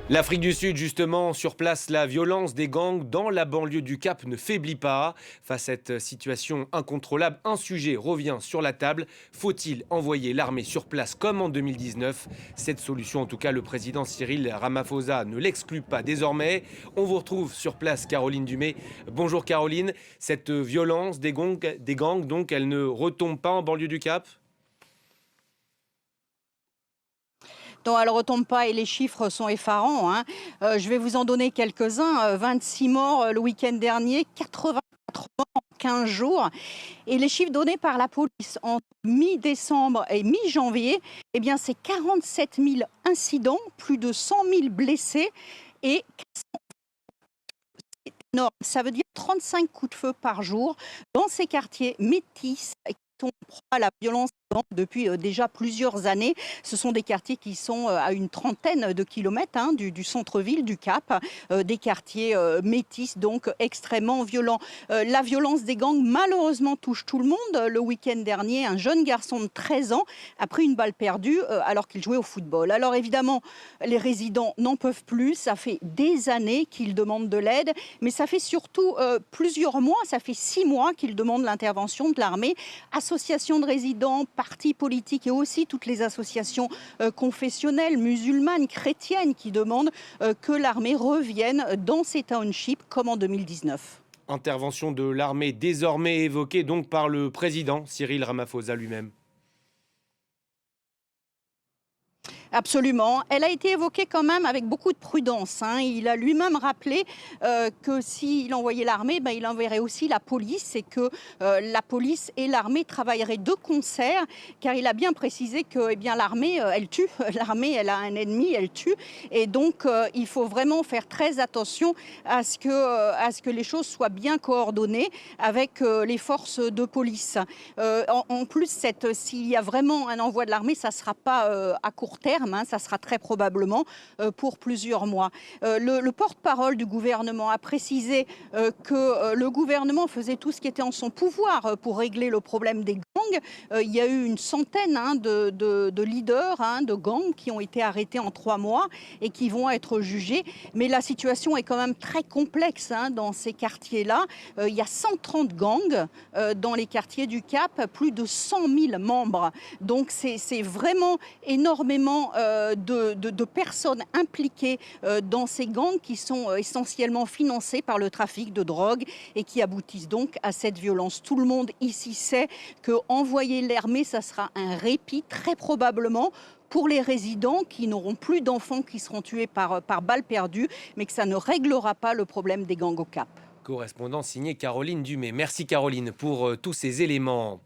L'Afrique du Sud, justement, sur place, la violence des gangs dans la banlieue du Cap ne faiblit pas. Face à cette situation incontrôlable, un sujet revient sur la table. Faut-il envoyer l'armée sur place comme en 2019 ? Cette solution, en tout cas, le président Cyril Ramaphosa ne l'exclut pas désormais. On vous retrouve sur place, Caroline Dumais. Bonjour Caroline. Cette violence des gangs, donc, elle ne retombe pas en banlieue du Cap ? Non, elle ne retombe pas et les chiffres sont effarants, hein. Je vais vous en donner quelques-uns. 26 morts le week-end dernier, 84 morts en 15 jours. Et les chiffres donnés par la police entre mi-décembre et mi-janvier, eh bien, c'est 47 000 incidents, plus de 100 000 blessés et c'est énorme. Ça veut dire 35 coups de feu par jour dans ces quartiers métis qui sont proies à la violence depuis déjà plusieurs années. Ce sont des quartiers qui sont à une trentaine de kilomètres du centre-ville du Cap, des quartiers métis, donc extrêmement violents. La violence des gangs, malheureusement, touche tout le monde. Le week-end dernier, un jeune garçon de 13 ans a pris une balle perdue alors qu'il jouait au football. Alors évidemment, les résidents n'en peuvent plus. Ça fait des années qu'ils demandent de l'aide, mais ça fait surtout plusieurs mois, ça fait 6 mois qu'ils demandent l'intervention de l'armée. Associations de résidents, partis politiques et aussi toutes les associations confessionnelles, musulmanes, chrétiennes qui demandent que l'armée revienne dans ces townships comme en 2019. Intervention de l'armée désormais évoquée donc par le président Cyril Ramaphosa lui-même. Absolument. Elle a été évoquée quand même avec beaucoup de prudence, hein. Il a lui-même rappelé que s'il envoyait l'armée, il enverrait aussi la police et que la police et l'armée travailleraient de concert, car il a bien précisé que l'armée, elle tue. L'armée, elle a un ennemi, elle tue. Et donc, il faut vraiment faire très attention à ce que les choses soient bien coordonnées avec les forces de police. En plus, s'il y a vraiment un envoi de l'armée, ça ne sera pas à court terme. Ça sera très probablement pour plusieurs mois. Le porte-parole du gouvernement a précisé que le gouvernement faisait tout ce qui était en son pouvoir pour régler le problème des gangs. Il y a eu une centaine de leaders de gangs qui ont été arrêtés en 3 mois et qui vont être jugés. Mais la situation est quand même très complexe dans ces quartiers-là. Il y a 130 gangs dans les quartiers du Cap, plus de 100 000 membres. Donc c'est vraiment énormément de personnes impliquées dans ces gangs qui sont essentiellement financés par le trafic de drogue et qui aboutissent donc à cette violence. Tout le monde ici sait qu'envoyer l'armée, ça sera un répit très probablement pour les résidents qui n'auront plus d'enfants qui seront tués par balle perdue, mais que ça ne réglera pas le problème des gangs au Cap. Correspondant signé Caroline Dumais. Merci Caroline pour tous ces éléments.